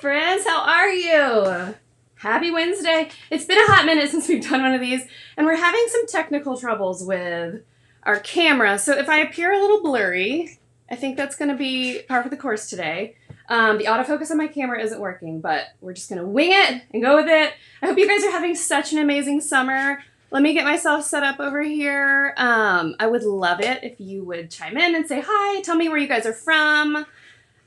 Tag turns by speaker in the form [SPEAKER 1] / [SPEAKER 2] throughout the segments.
[SPEAKER 1] friends. How are you? Happy Wednesday. It's been a hot minute since we've done one of these, and we're having some technical troubles with our camera. So if I appear a little blurry, I think that's going to be par for the course today. The autofocus on my camera isn't working, but we're just going to wing it and go with it. I hope you guys are having such an amazing summer. Let me get myself set up over here. I would love it if you would chime in and say hi. Tell me where you guys are from.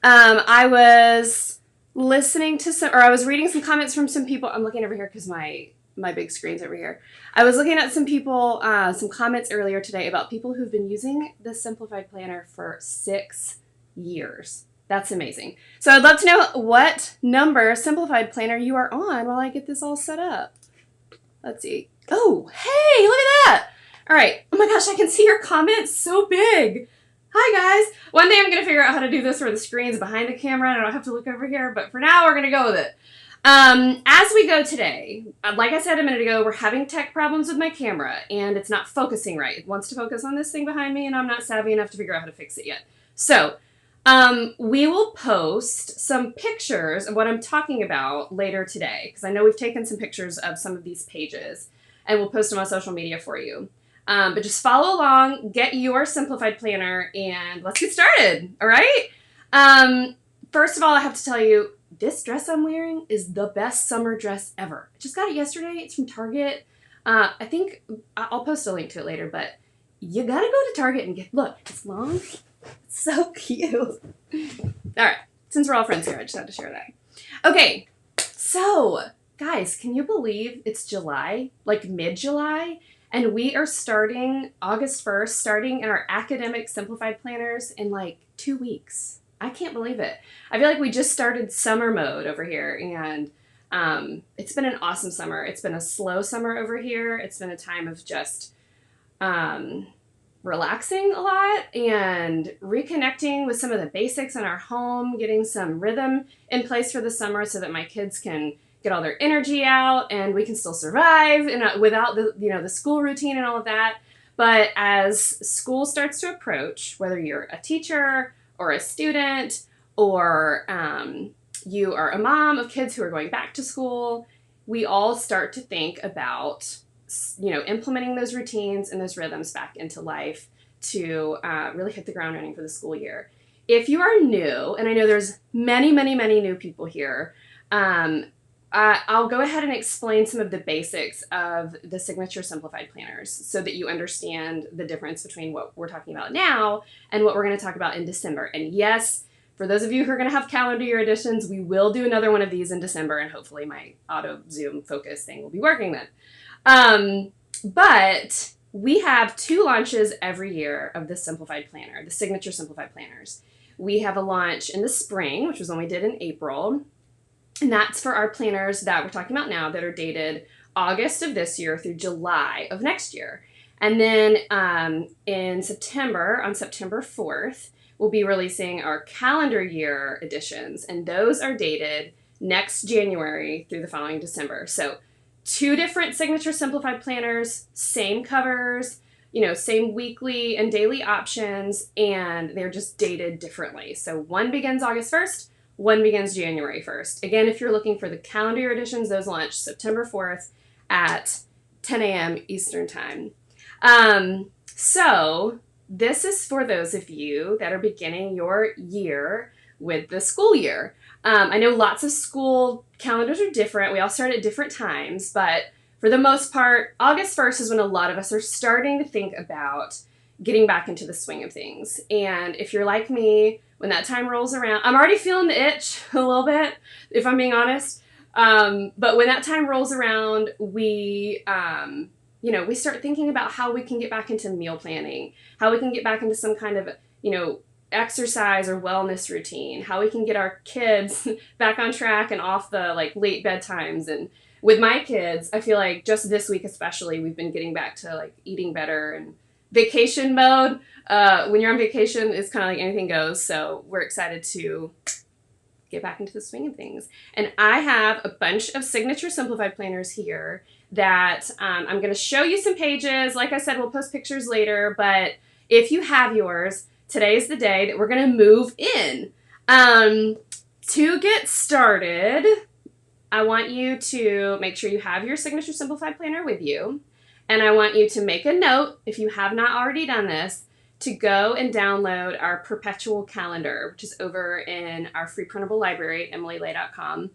[SPEAKER 1] I was listening to I was reading some comments from some people. I'm looking over here because my big screen's over here. I was looking at some people, some comments earlier today about people who've been using the Simplified Planner for 6 years. That's amazing. So I'd love to know what number Simplified Planner you are on while I get this all set up. Let's see. Oh, hey, look at that. All right. Oh my gosh, I can see your comments so big. Hi, guys. One day I'm going to figure out how to do this where the screen's behind the camera and I don't have to look over here, but for now we're going to go with it. As we go today, like I said a minute ago, we're having tech problems with my camera and it's not focusing right. It wants to focus on this thing behind me and I'm not savvy enough to figure out how to fix it yet. So, we will post some pictures of what I'm talking about later today because I know we've taken some pictures of some of these pages and we'll post them on social media for you. But just follow along, get your Simplified Planner, and let's get started, all right? First of all, I have to tell you, this dress I'm wearing is the best summer dress ever. I just got it yesterday. It's from Target. I think I'll post a link to it later, but you gotta go to Target and look, it's long. It's so cute. All right, since we're all friends here, I just had to share that. Okay, so guys, can you believe it's July, like mid-July? And we are starting August 1st, starting in our academic Simplified Planners in like 2 weeks. I can't believe it. I feel like we just started summer mode over here and it's been an awesome summer. It's been a slow summer over here. It's been a time of just relaxing a lot and reconnecting with some of the basics in our home, getting some rhythm in place for the summer so that my kids can get all their energy out and we can still survive and without the school routine and all of that. But as school starts to approach, whether you're a teacher or a student or you are a mom of kids who are going back to school, we all start to think about implementing those routines and those rhythms back into life to really hit the ground running for the school year. If you are new, and I know there's many, many, many new people here, I'll go ahead and explain some of the basics of the Signature Simplified Planners so that you understand the difference between what we're talking about now and what we're going to talk about in December. And yes, for those of you who are going to have calendar year editions, we will do another one of these in December, and hopefully my auto zoom focus thing will be working then. But we have 2 launches every year of the Simplified Planner, the Signature Simplified Planners. We have a launch in the spring, which was one we did in April. And that's for our planners that we're talking about now that are dated August of this year through July of next year. And then in September, on September 4th, we'll be releasing our calendar year editions. And those are dated next January through the following December. So 2 different Signature Simplified Planners, same covers, same weekly and daily options, and they're just dated differently. So one begins August 1st. One begins January 1st. Again, if you're looking for the calendar year editions, those launch September 4th at 10 a.m. Eastern Time. So this is for those of you that are beginning your year with the school year. I know lots of school calendars are different. We all start at different times, but for the most part, August 1st is when a lot of us are starting to think about getting back into the swing of things. And if you're like me, when that time rolls around, I'm already feeling the itch a little bit, if I'm being honest. But when that time rolls around, we start thinking about how we can get back into meal planning, how we can get back into some kind of, exercise or wellness routine, how we can get our kids back on track and off the late bedtimes. And with my kids, I feel like just this week especially, we've been getting back to eating better and vacation mode. When you're on vacation, it's kind of like anything goes. So we're excited to get back into the swing of things. And I have a bunch of Signature Simplified Planners here that I'm going to show you some pages. Like I said, we'll post pictures later, but if you have yours, today's the day that we're going to move in. To get started, I want you to make sure you have your Signature Simplified Planner with you. And I want you to make a note, if you have not already done this, to go and download our Perpetual Calendar, which is over in our free printable library at emilylay.com.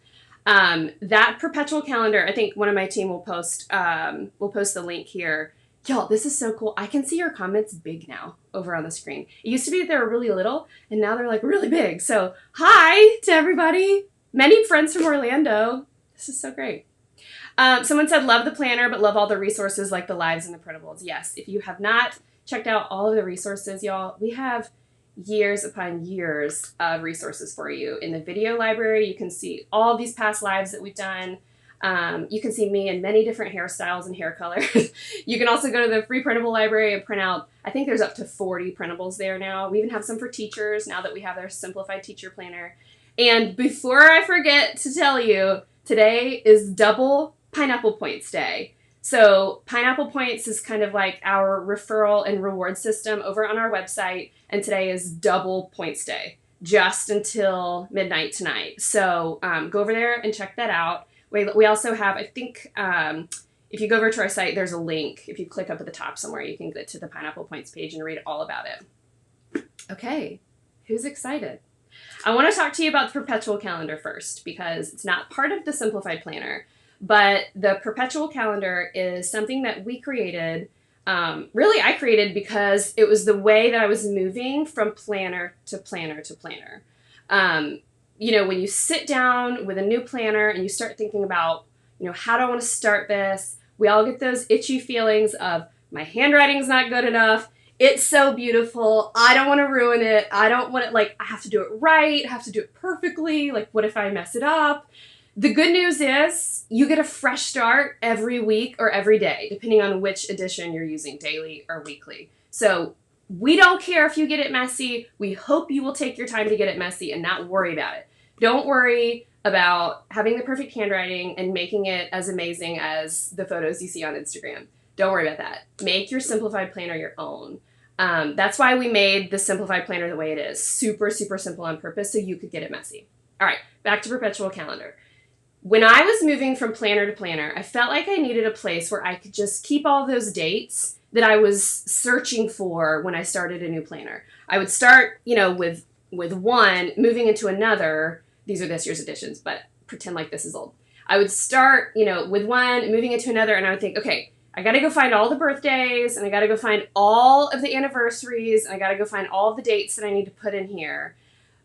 [SPEAKER 1] That Perpetual Calendar, I think one of my team will post the link here. Y'all, this is so cool. I can see your comments big now over on the screen. It used to be that they were really little, and now they're like really big. So hi to everybody. Many friends from Orlando. This is so great. Someone said, love the planner, but love all the resources like the lives and the printables. Yes, if you have not checked out all of the resources, y'all, we have years upon years of resources for you. In the video library, you can see all these past lives that we've done. You can see me in many different hairstyles and hair colors. You can also go to the free printable library and print out, I think there's up to 40 printables there now. We even have some for teachers now that we have their Simplified Teacher Planner. And before I forget to tell you, today is double Pineapple Points Day. So Pineapple Points is kind of like our referral and reward system over on our website. And today is double Points Day, just until midnight tonight. So go over there and check that out. We also have, I think, if you go over to our site, there's a link. If you click up at the top somewhere, you can get to the Pineapple Points page and read all about it. Okay, who's excited? I want to talk to you about the Perpetual Calendar first, because it's not part of the Simplified Planner, but the Perpetual Calendar is something that we created. Really, I created because it was the way that I was moving from planner to planner to planner. When you sit down with a new planner and you start thinking about, how do I want to start this? We all get those itchy feelings of my handwriting's not good enough. It's so beautiful. I don't want to ruin it. I don't want it, I have to do it right. I have to do it perfectly. What if I mess it up? The good news is you get a fresh start every week or every day, depending on which edition you're using, daily or weekly. So we don't care if you get it messy. We hope you will take your time to get it messy and not worry about it. Don't worry about having the perfect handwriting and making it as amazing as the photos you see on Instagram. Don't worry about that. Make your Simplified Planner your own. That's why we made the Simplified Planner the way it is. Super, super simple on purpose so you could get it messy. All right, back to Perpetual Calendar. When I was moving from planner to planner, I felt like I needed a place where I could just keep all those dates that I was searching for when I started a new planner. I would start, with one, moving into another. These are this year's editions, but pretend like this is old. I would start, with one, moving into another, and I would think, okay, I got to go find all the birthdays, and I got to go find all of the anniversaries, and I got to go find all of the dates that I need to put in here.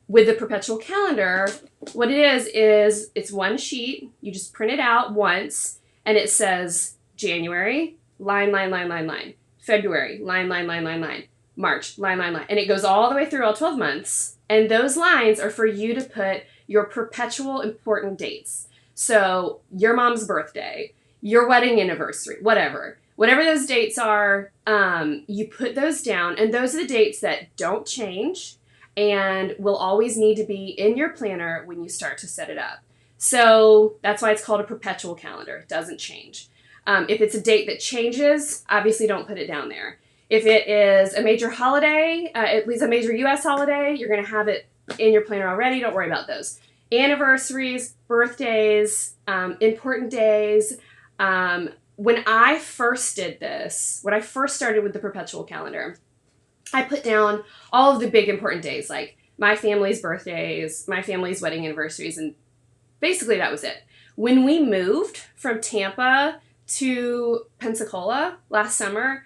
[SPEAKER 1] With the Perpetual Calendar, what it is it's one sheet. You just print it out once, and it says January, line, line, line, line, line. February, line, line, line, line, line. March, line, line, line. And it goes all the way through all 12 months. And those lines are for you to put your perpetual important dates. So your mom's birthday, your wedding anniversary, whatever those dates are, you put those down. And those are the dates that don't change and will always need to be in your planner when you start to set it up. So that's why it's called a perpetual calendar. It doesn't change. If it's a date that changes, obviously don't put it down there. If it is a major holiday, at least a major U.S. holiday, you're going to have it in your planner already. Don't worry about those. Anniversaries, birthdays, important days. When I first did this, when I first started with the perpetual calendar, I put down all of the big important days, like my family's birthdays, my family's wedding anniversaries, and basically that was it. When we moved from Tampa to Pensacola last summer,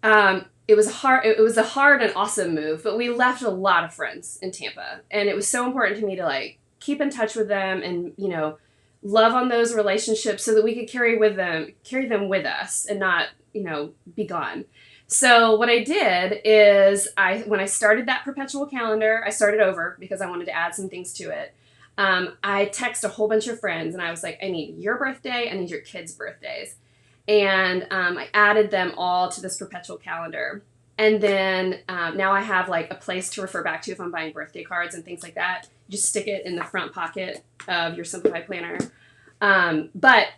[SPEAKER 1] it was a hard and awesome move, but we left a lot of friends in Tampa, and it was so important to me to keep in touch with them and, love on those relationships so that we could carry them with us and not, be gone. So what I did is when I started that perpetual calendar, I started over because I wanted to add some things to it. I texted a whole bunch of friends and I was like, I need your birthday, I need your kids' birthdays. And I added them all to this perpetual calendar. And then now I have a place to refer back to if I'm buying birthday cards and things like that. You just stick it in the front pocket of your Simplified Planner. But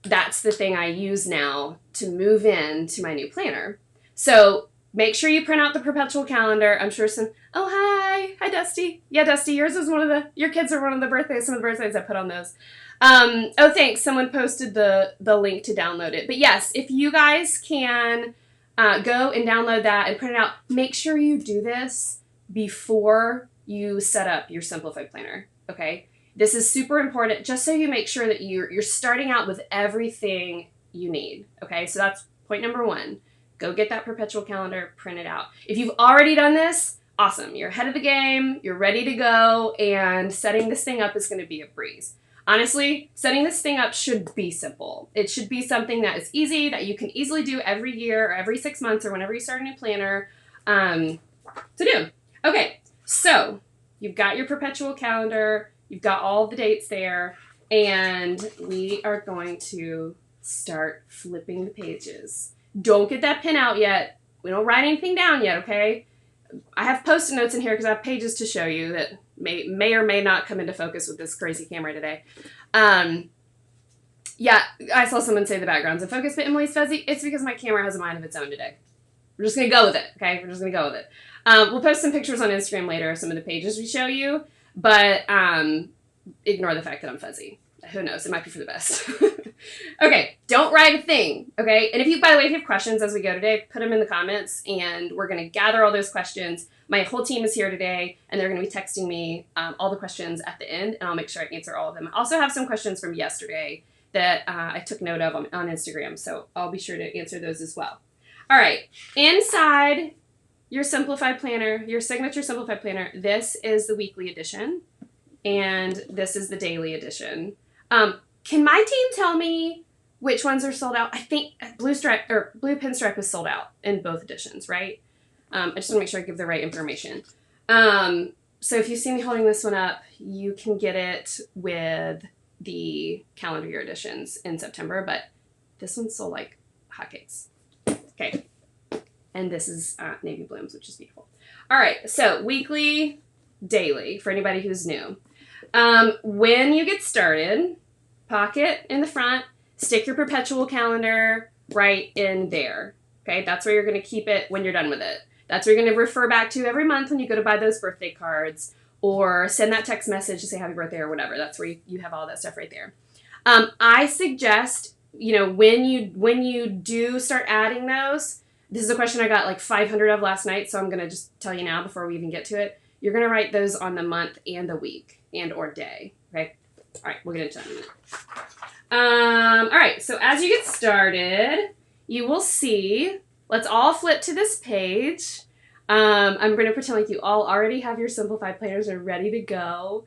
[SPEAKER 1] that's the thing I use now to move into my new planner. So make sure you print out the perpetual calendar. I'm sure oh, hi, Hi. Hi, Dusty. Yeah, Dusty, your kids are one of the birthdays, some of the birthdays I put on those. Oh, thanks. Someone posted the link to download it. But yes, if you guys can go and download that and print it out, make sure you do this before you set up your Simplified Planner, okay? This is super important just so you make sure that you're starting out with everything you need, okay? So that's point number 1. Go get that Perpetual Calendar, print it out. If you've already done this, awesome. You're ahead of the game, you're ready to go, and setting this thing up is going to be a breeze. Honestly, setting this thing up should be simple. It should be something that is easy, that you can easily do every year or every 6 months or whenever you start a new planner to do. Okay, so you've got your Perpetual Calendar, you've got all the dates there, and we are going to start flipping the pages. Don't get that pen out yet. We don't write anything down yet, okay? I have Post-it notes in here because I have pages to show you that may or may not come into focus with this crazy camera today. Yeah, I saw someone say the background's in focus, but Emily's fuzzy. It's because my camera has a mind of its own today. We're just going to go with it, okay? We're just going to go with it. We'll post some pictures on Instagram later of some of the pages we show you, but ignore the fact that I'm fuzzy. Who knows? It might be for the best. Okay, don't write a thing, okay? And by the way, if you have questions as we go today, put them in the comments, and we're going to gather all those questions. My whole team is here today, and they're going to be texting me all the questions at the end, and I'll make sure I answer all of them. I also have some questions from yesterday that I took note of on Instagram, so I'll be sure to answer those as well. All right, inside your Simplified Planner, your signature Simplified Planner, this is the weekly edition, and this is the daily edition. Can my team tell me which ones are sold out? I think Blue Pinstripe is sold out in both editions, right? I just want to make sure I give the right information. So if you see me holding this one up, you can get it with the calendar year editions in September, but this one's sold like hotcakes. Okay. And this is navy blooms, which is beautiful. All right. So weekly, daily, for anybody who's new. When you get started, pocket in the front, stick your Perpetual Calendar right in there. Okay, that's where you're going to keep it when you're done with it. That's where you're going to refer back to every month when you go to buy those birthday cards or send that text message to say happy birthday or whatever. That's where you have all that stuff right there. I suggest, when you do start adding those, this is a question I got like 500 of last night, so I'm going to just tell you now before we even get to it. You're going to write those on the month and the week and or day. Okay. All right, we'll get into that in a minute. All right, so as you get started, you will see, let's all flip to this page. I'm going to pretend like you all already have your Simplified Planners and are ready to go.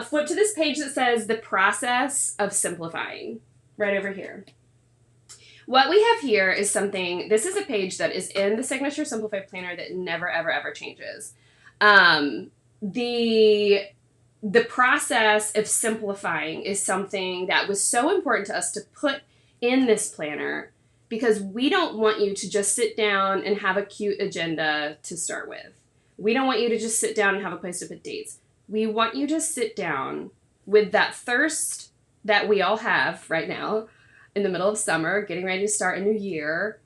[SPEAKER 1] Flip to this page that says the process of simplifying, right over here. What we have here is this is a page that is in the Signature Simplified Planner that never, ever, ever changes. The process of simplifying is something that was so important to us to put in this planner because we don't want you to just sit down and have a cute agenda to start with. We don't want you to just sit down and have a place to put dates. We want you to sit down with that thirst that we all have right now in the middle of summer, getting ready to start a new year,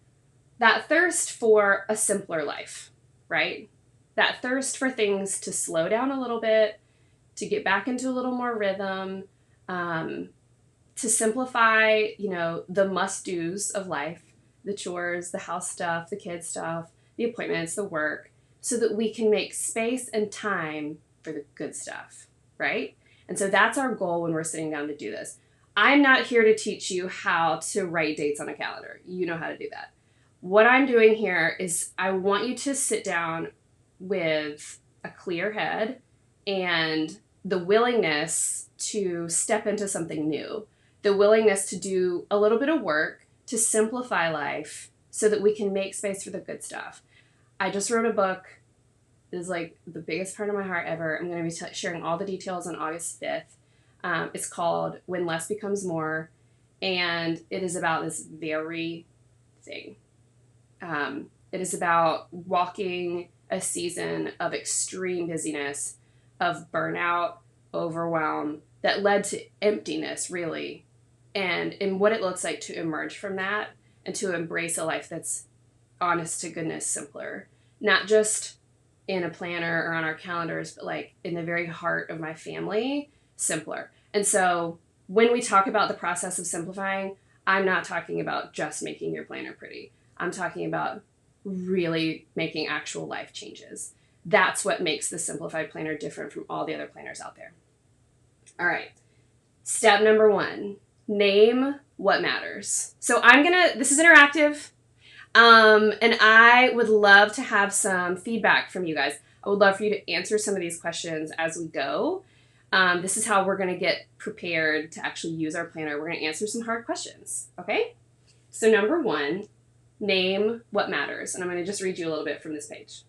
[SPEAKER 1] that thirst for a simpler life, right? That thirst for things to slow down a little bit, to get back into a little more rhythm, to simplify, the must-dos of life, the chores, the house stuff, the kids stuff, the appointments, the work, so that we can make space and time for the good stuff, right? And so that's our goal when we're sitting down to do this. I'm not here to teach you how to write dates on a calendar. You know how to do that. What I'm doing here is I want you to sit down with a clear head and the willingness to step into something new, the willingness to do a little bit of work to simplify life so that we can make space for the good stuff. I just wrote a book. It is like the biggest part of my heart ever. I'm going to be sharing all the details on August 5th. It's called When Less Becomes More, and it is about this very thing. It is about walking a season of extreme busyness, of burnout, overwhelm, that led to emptiness, really, and what it looks like to emerge from that and to embrace a life that's honest to goodness simpler. Not just in a planner or on our calendars, but like in the very heart of my family, simpler. And so when we talk about the process of simplifying, I'm not talking about just making your planner pretty. I'm talking about really making actual life changes. That's what makes the Simplified Planner different from all the other planners out there. All right. Step number 1, name what matters. So this is interactive. And I would love to have some feedback from you guys. I would love for you to answer some of these questions as we go. This is how we're going to get prepared to actually use our planner. We're going to answer some hard questions. Okay? So number 1, name what matters. And I'm going to just read you a little bit from this page.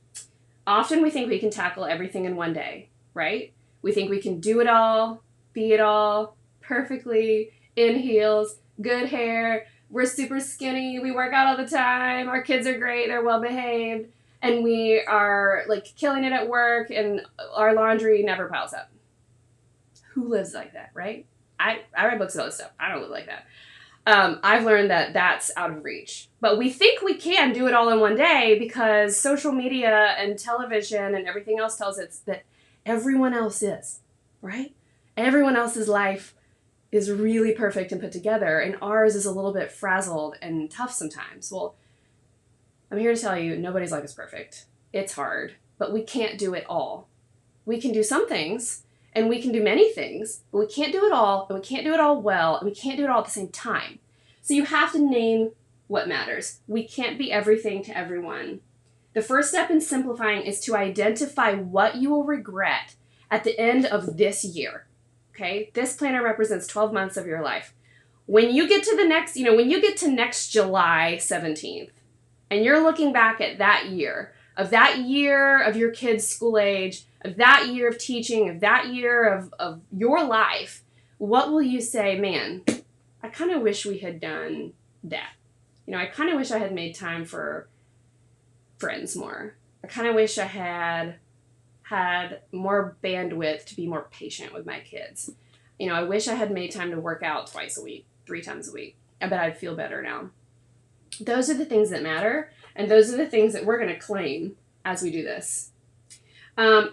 [SPEAKER 1] Often we think we can tackle everything in one day, right? We think we can do it all, be it all, perfectly, in heels, good hair, we're super skinny, we work out all the time, our kids are great, they're well behaved, and we are like killing it at work, and our laundry never piles up. Who lives like that, right? I read books about this stuff. I don't live like that. I've learned that that's out of reach. But we think we can do it all in one day because social media and television and everything else tells us that everyone else is, right? Everyone else's life is really perfect and put together, and ours is a little bit frazzled and tough sometimes. Well, I'm here to tell you, nobody's life is perfect. It's hard, but we can't do it all. We can do some things, and we can do many things, but we can't do it all, and we can't do it all well, and we can't do it all at the same time. So you have to name what matters. We can't be everything to everyone. The first step in simplifying is to identify what you will regret at the end of this year. Okay? This planner represents 12 months of your life. When you get to when you get to next July 17th, and you're looking back at that year of your kid's school age, of that year of teaching, of that year of your life, what will you say, man, I kind of wish we had done that. I kind of wish I had made time for friends more. I kind of wish I had more bandwidth to be more patient with my kids. I wish I had made time to work out twice a week, 3 times a week. I bet I'd feel better now. Those are the things that matter, and those are the things that we're going to claim as we do this.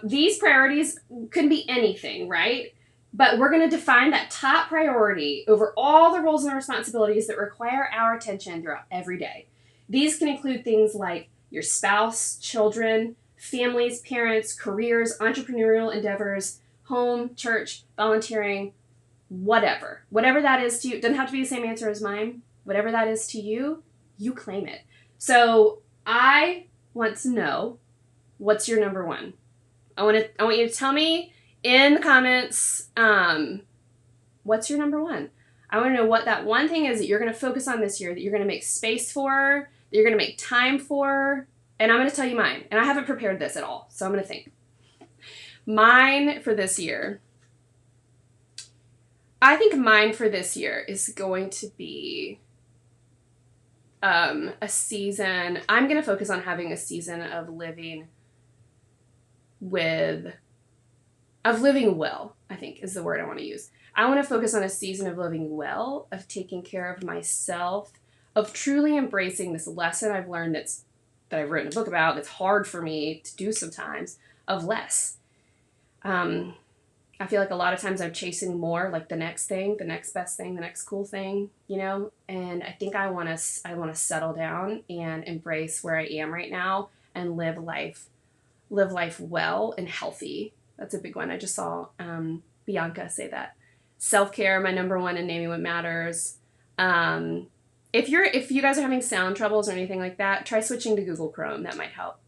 [SPEAKER 1] These priorities could be anything, right? But we're going to define that top priority over all the roles and responsibilities that require our attention throughout every day. These can include things like your spouse, children, families, parents, careers, entrepreneurial endeavors, home, church, volunteering, whatever. Whatever that is to you, doesn't have to be the same answer as mine. Whatever that is to you, you claim it. So I want to know, what's your number 1? I want you to tell me in the comments, what's your number 1? I want to know what that one thing is that you're going to focus on this year, that you're going to make space for, that you're going to make time for, and I'm going to tell you mine. And I haven't prepared this at all, so I'm going to think. Mine for this year, I think mine for this year is going to be a season. I'm going to focus on having a season of living well, I think is the word I want to use. I want to focus on a season of living well, of taking care of myself, of truly embracing this lesson I've learned that I've written a book about, that's hard for me to do sometimes, of less. I feel like a lot of times I'm chasing more, like the next thing, the next best thing, the next cool thing, and I think I want to settle down and embrace where I am right now and live life well and healthy. That's a big one. I just saw Bianca say that. Self-care, my number 1 in naming what matters. If you guys are having sound troubles or anything like that, try switching to Google Chrome. That might help.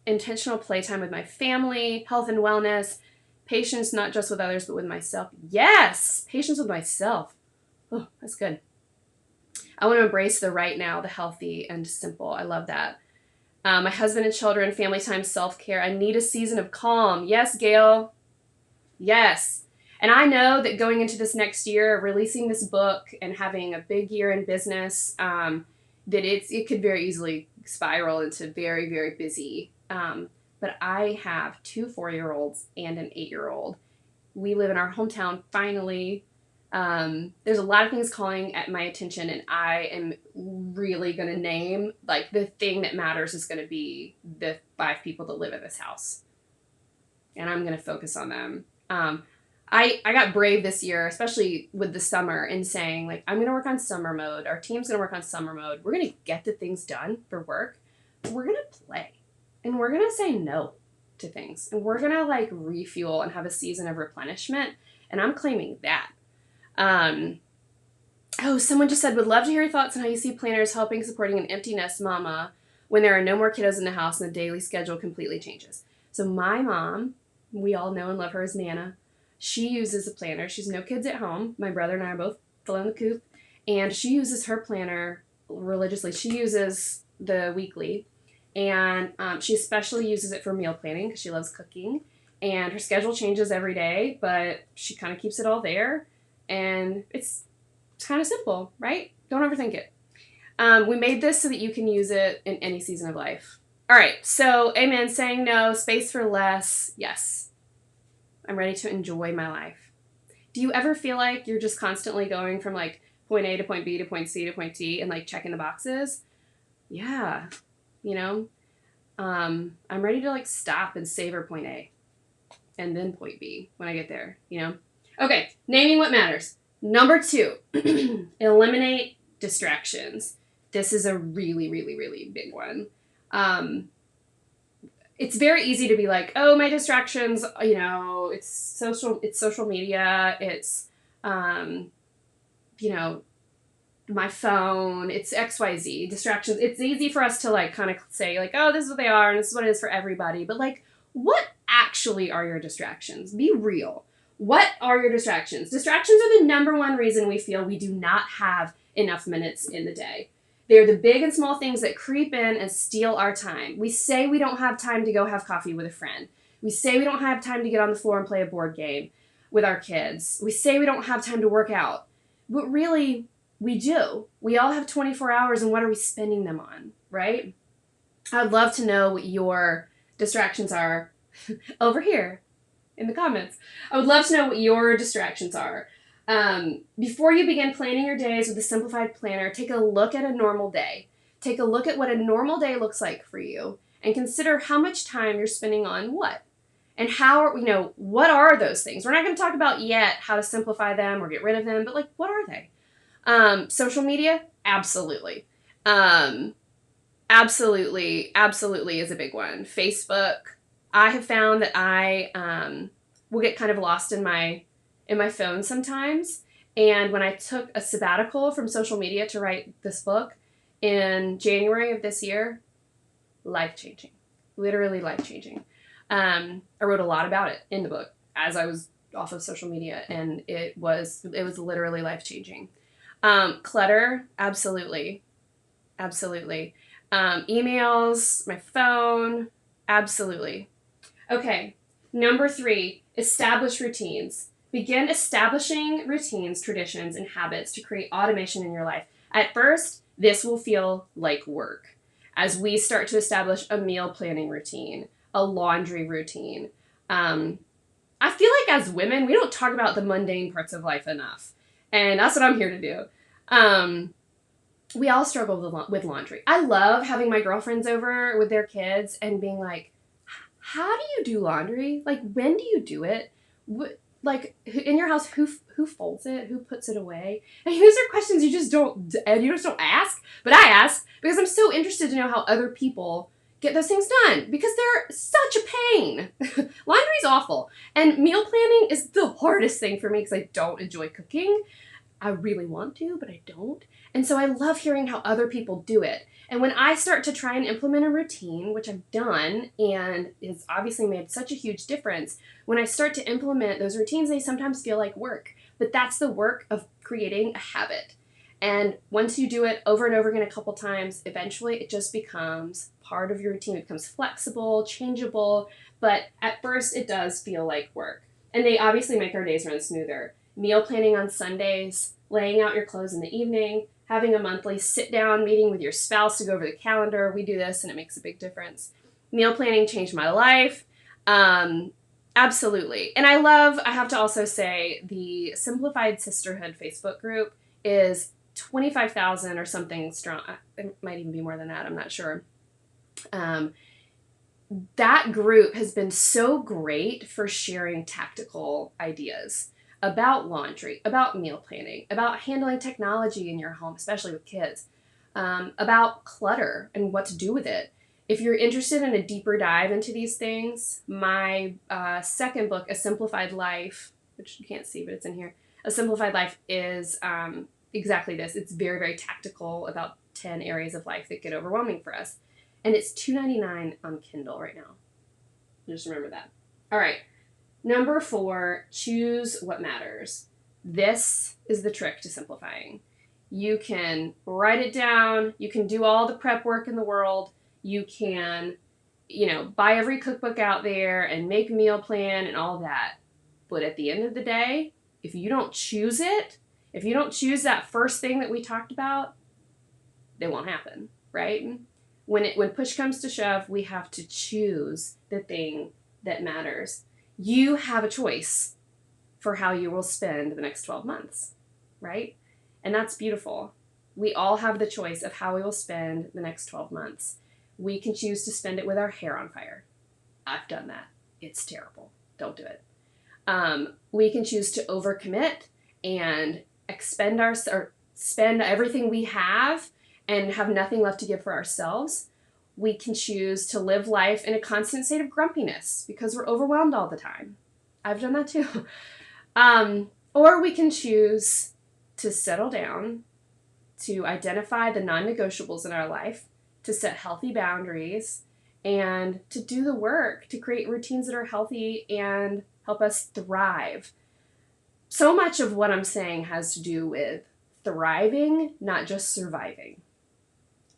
[SPEAKER 1] Intentional playtime with my family, health and wellness, patience not just with others but with myself. Yes, patience with myself. Oh, that's good. I want to embrace the right now, the healthy and simple. I love that. My husband and children, family time, self-care. I need a season of calm. Yes, Gail. Yes. And I know that going into this next year, releasing this book and having a big year in business, that it could very easily spiral into very, very busy. But I have 2 4-year-olds and an 8-year-old. We live in our hometown finally. There's a lot of things calling at my attention, and I am really going to name, like, the thing that matters is going to be the 5 people that live at this house. And I'm going to focus on them. I got brave this year, especially with the summer, in saying, like, I'm going to work on summer mode. Our team's going to work on summer mode. We're going to get the things done for work. We're going to play. And we're going to say no to things. And we're going to, like, refuel and have a season of replenishment. And I'm claiming that. Someone just said, would love to hear your thoughts on how you see planners helping supporting an empty nest mama when there are no more kiddos in the house and the daily schedule completely changes. So my mom, we all know and love her as Nana. She uses a planner. She's no kids at home. My brother and I are both full in the coop. And she uses her planner religiously. She uses the weekly. And she especially uses it for meal planning because she loves cooking. And her schedule changes every day, but she kind of keeps it all there. And it's kind of simple, right? Don't overthink it. We made this so that you can use it in any season of life. All right. So, amen. Saying no. Space for less. Yes. I'm ready to enjoy my life. Do you ever feel like you're just constantly going from, like, point A to point B to point C to point D and, like, checking the boxes? Yeah. You know, I'm ready to, like, stop and savor point A and then point B when I get there, you know? Okay. Naming what matters. Number 2, eliminate distractions. This is a really, really, really big one. It's very easy to be like, oh, my distractions, you know, it's social media, it's, you know, my phone, it's XYZ, distractions. It's easy for us to, like, kind of say, like, oh, this is what they are and this is what it is for everybody. But, like, what actually are your distractions? Be real. What are your distractions? Distractions are the number one reason we feel we do not have enough minutes in the day. They're the big and small things that creep in and steal our time. We say we don't have time to go have coffee with a friend. We say we don't have time to get on the floor and play a board game with our kids. We say we don't have time to work out. But really, we do. We all have 24 hours, and what are we spending them on, right? I'd love to know what your distractions are over here in the comments. I would love to know what your distractions are. Before you begin planning your days with a Simplified Planner, take a look at a normal day. Take a look at what a normal day looks like for you and consider how much time you're spending on what. And how, you know, what are those things? We're not going to talk about yet how to simplify them or get rid of them, but, like, what are they? Social media? Absolutely. Absolutely is a big one. Facebook. I have found that I will get kind of lost in my phone sometimes. And when I took a sabbatical from social media to write this book in January of this year, life-changing. Literally life-changing. I wrote a lot about it in the book as I was off of social media, and it was literally life-changing. Clutter, absolutely. Emails, my phone, absolutely. Okay, number 3, establish routines. Begin establishing routines, traditions, and habits to create automation in your life. At first, this will feel like work as we start to establish a meal planning routine, a laundry routine. I feel like as women, we don't talk about the mundane parts of life enough. And that's what I'm here to do. We all struggle with laundry. I love having my girlfriends over with their kids and being like, how do you do laundry? Like, when do you do it? Like, in your house, who folds it? Who puts it away? And these are questions you just don't ask. But I ask because I'm so interested to know how other people get those things done because they're such a pain. Laundry's awful. And meal planning is the hardest thing for me because I don't enjoy cooking. I really want to, but I don't. And so I love hearing how other people do it. And when I start to try and implement a routine, which I've done and has obviously made such a huge difference, when I start to implement those routines, they sometimes feel like work. But that's the work of creating a habit. And once you do it over and over again a couple times, eventually it just becomes part of your routine. It becomes flexible, changeable, but at first it does feel like work. And they obviously make our days run smoother. Meal planning on Sundays, laying out your clothes in the evening, having a monthly sit-down meeting with your spouse to go over the calendar. We do this, and it makes a big difference. Meal planning changed my life. Absolutely. And I have to also say, the Simplified Sisterhood Facebook group is 25,000 or something strong. It might even be more than that. I'm not sure. That group has been so great for sharing tactical ideas about laundry, about meal planning, about handling technology in your home, especially with kids, about clutter and what to do with it. If you're interested in a deeper dive into these things, my second book, A Simplified Life, which you can't see, but it's in here. A Simplified Life is exactly this. It's very, very tactical about 10 areas of life that get overwhelming for us. And it's $2.99 on Kindle right now. Just remember that. All right. Number 4, choose what matters. This is the trick to simplifying. You can write it down. You can do all the prep work in the world. You can, buy every cookbook out there and make a meal plan and all that. But at the end of the day, if you don't choose it, if you don't choose that first thing that we talked about, it won't happen, right? When push comes to shove, we have to choose the thing that matters. You have a choice for how you will spend the next 12 months, right? And that's beautiful. We all have the choice of how we will spend the next 12 months. We can choose to spend it with our hair on fire. I've done that. It's terrible. Don't do it. We can choose to overcommit and spend everything we have and have nothing left to give for ourselves. We can choose to live life in a constant state of grumpiness because we're overwhelmed all the time. I've done that too. Or we can choose to settle down, to identify the non-negotiables in our life, to set healthy boundaries, and to do the work to create routines that are healthy and help us thrive. So much of what I'm saying has to do with thriving, not just surviving.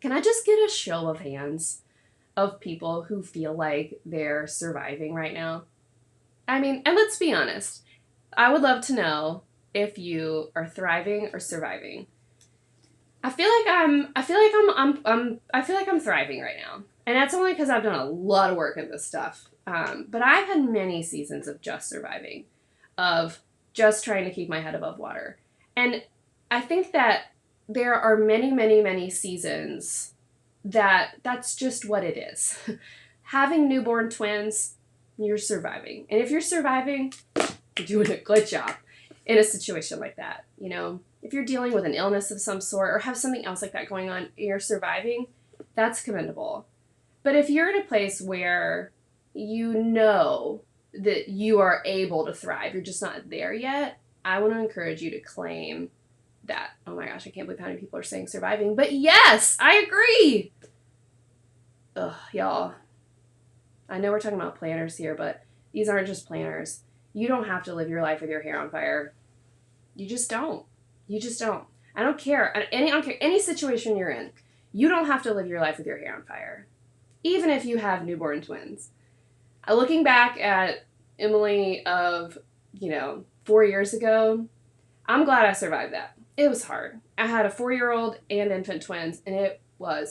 [SPEAKER 1] Can I just get a show of hands of people who feel like they're surviving right now? I mean, and let's be honest. I would love to know if you are thriving or surviving. I feel like I'm thriving right now. And that's only because I've done a lot of work in this stuff. But I've had many seasons of just surviving, of just trying to keep my head above water. And I think that there are many, many, many seasons that's just what it is. Having newborn twins, you're surviving. And if you're surviving, you're doing a good job in a situation like that. If you're dealing with an illness of some sort or have something else like that going on, you're surviving, that's commendable. But if you're in a place where you know that you are able to thrive, you're just not there yet, I want to encourage you to claim that. Oh my gosh, I can't believe how many people are saying surviving. But yes, I agree. Ugh, y'all. I know we're talking about planners here, but these aren't just planners. You don't have to live your life with your hair on fire. You just don't. You just don't. I don't care. I don't care any situation you're in. You don't have to live your life with your hair on fire. Even if you have newborn twins. Looking back at Emily of, 4 years ago, I'm glad I survived that. It was hard. I had a 4-year-old and infant twins, and my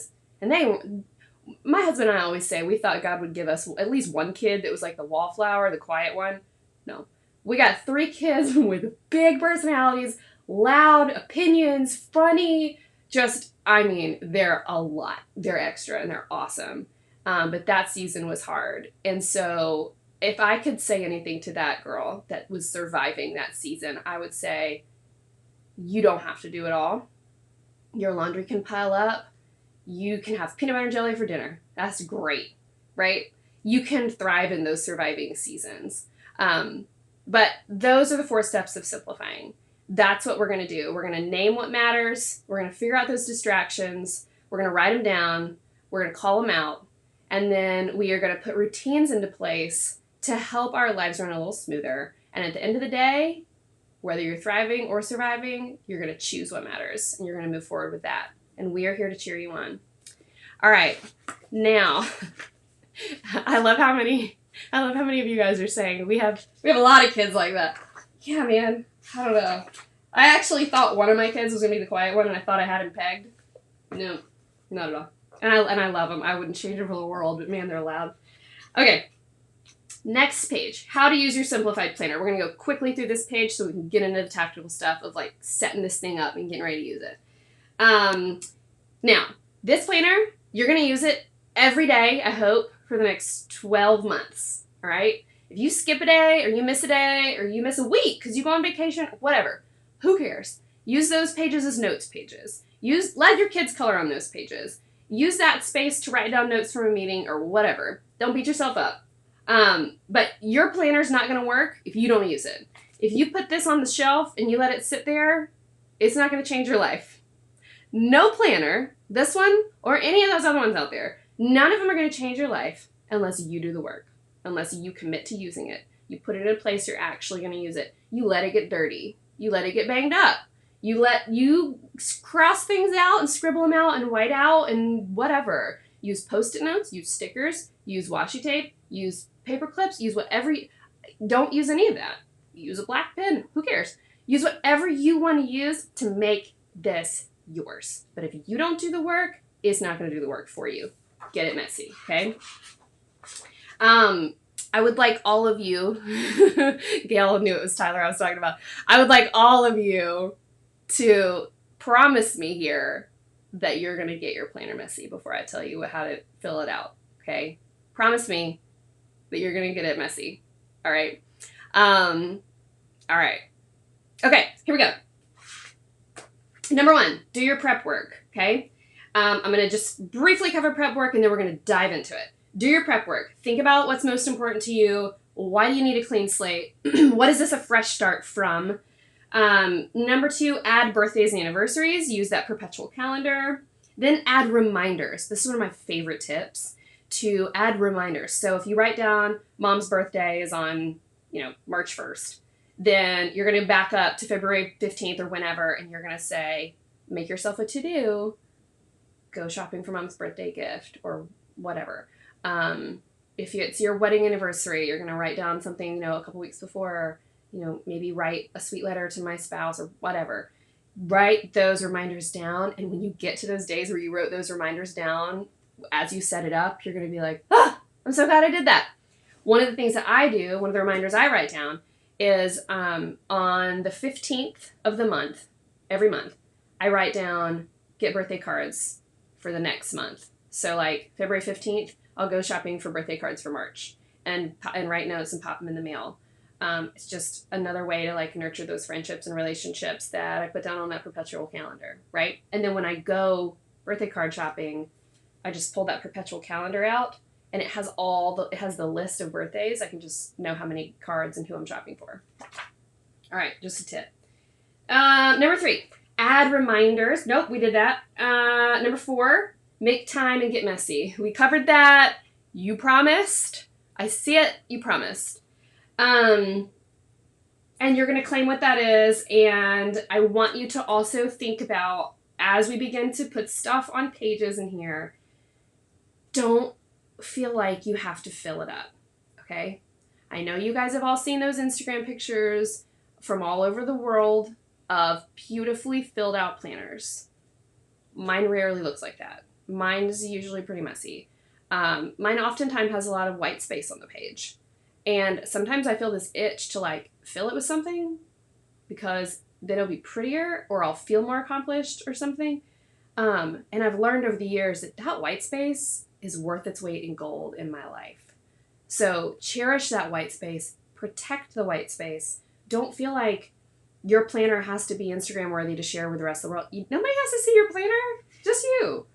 [SPEAKER 1] husband and I always say we thought God would give us at least one kid that was like the wallflower, the quiet one. No. We got 3 kids with big personalities, loud opinions, funny, they're a lot. They're extra and they're awesome. But that season was hard. And so if I could say anything to that girl that was surviving that season, I would say, you don't have to do it all. Your laundry can pile up. You can have peanut butter and jelly for dinner. That's great, right? You can thrive in those surviving seasons. But those are the 4 steps of simplifying. That's what we're going to do. We're going to name what matters. We're going to figure out those distractions. We're going to write them down. We're going to call them out. And then we are going to put routines into place to help our lives run a little smoother. And at the end of the day, whether you're thriving or surviving, you're going to choose what matters. And you're going to move forward with that. And we are here to cheer you on. All right. Now, I love how many of you guys are saying we have a lot of kids like that. Yeah, man. I don't know. I actually thought one of my kids was going to be the quiet one, and I thought I had him pegged. No, not at all. And I love them. I wouldn't change them for the world, but man, they're loud. Okay. Next page, how to use your Simplified Planner. We're going to go quickly through this page so we can get into the tactical stuff of like setting this thing up and getting ready to use it. Now, this planner, you're going to use it every day, I hope, for the next 12 months, all right? If you skip a day or you miss a day or you miss a week because you go on vacation, whatever, who cares? Use those pages as notes pages. Let your kids color on those pages. Use that space to write down notes from a meeting or whatever. Don't beat yourself up. But your planner's not going to work if you don't use it. If you put this on the shelf and you let it sit there, it's not going to change your life. No planner, this one or any of those other ones out there, none of them are going to change your life unless you do the work, unless you commit to using it. You put it in a place you're actually going to use it. You let it get dirty. You let it get banged up. You cross things out and scribble them out and white out and whatever. Use Post-it notes, use stickers, use washi tape, use paper clips, use whatever. Don't use any of that. Use a black pen. Who cares? Use whatever you want to use to make this yours. But if you don't do the work, it's not going to do the work for you. Get it messy, okay? I would like all of you, Gail knew it was Tyler I was talking about. I would like all of you to promise me here that you're going to get your planner messy before I tell you how to fill it out, okay? Promise me that you're going to get it messy, all right? All right. Okay, here we go. Number 1, do your prep work, okay? I'm going to just briefly cover prep work, and then we're going to dive into it. Do your prep work. Think about what's most important to you. Why do you need a clean slate? What is this a fresh start from? Number 2, add birthdays and anniversaries. Use that Perpetual Calendar. Then add reminders. This is one of my favorite tips, to add reminders. So if you write down mom's birthday is on, March 1st, then you're going to back up to February 15th or whenever, and you're going to say, make yourself a to-do, go shopping for mom's birthday gift or whatever. If it's your wedding anniversary, you're going to write down something, a couple weeks before, maybe write a sweet letter to my spouse or whatever. Write those reminders down. And when you get to those days where you wrote those reminders down, as you set it up, you're going to be like, I'm so glad I did that. One of the things that I do, one of the reminders I write down is on the 15th of the month, every month, I write down, get birthday cards for the next month. So like February 15th, I'll go shopping for birthday cards for March and write notes and pop them in the mail. It's just another way to like nurture those friendships and relationships that I put down on that Perpetual Calendar, right? And then when I go birthday card shopping, I just pull that Perpetual Calendar out, and it has it has the list of birthdays. I can just know how many cards and who I'm shopping for. All right, just a tip. Number 3, add reminders. Nope, we did that. Number 4, make time and get messy. We covered that. You promised. I see it. You promised. And you're going to claim what that is. And I want you to also think about, as we begin to put stuff on pages in here, don't feel like you have to fill it up. Okay? I know you guys have all seen those Instagram pictures from all over the world of beautifully filled out planners. Mine rarely looks like that. Mine is usually pretty messy. Mine oftentimes has a lot of white space on the page. And sometimes I feel this itch to like fill it with something because then it'll be prettier or I'll feel more accomplished or something. And I've learned over the years that white space is worth its weight in gold in my life. So cherish that white space. Protect the white space. Don't feel like your planner has to be Instagram worthy to share with the rest of the world. Nobody has to see your planner, just you.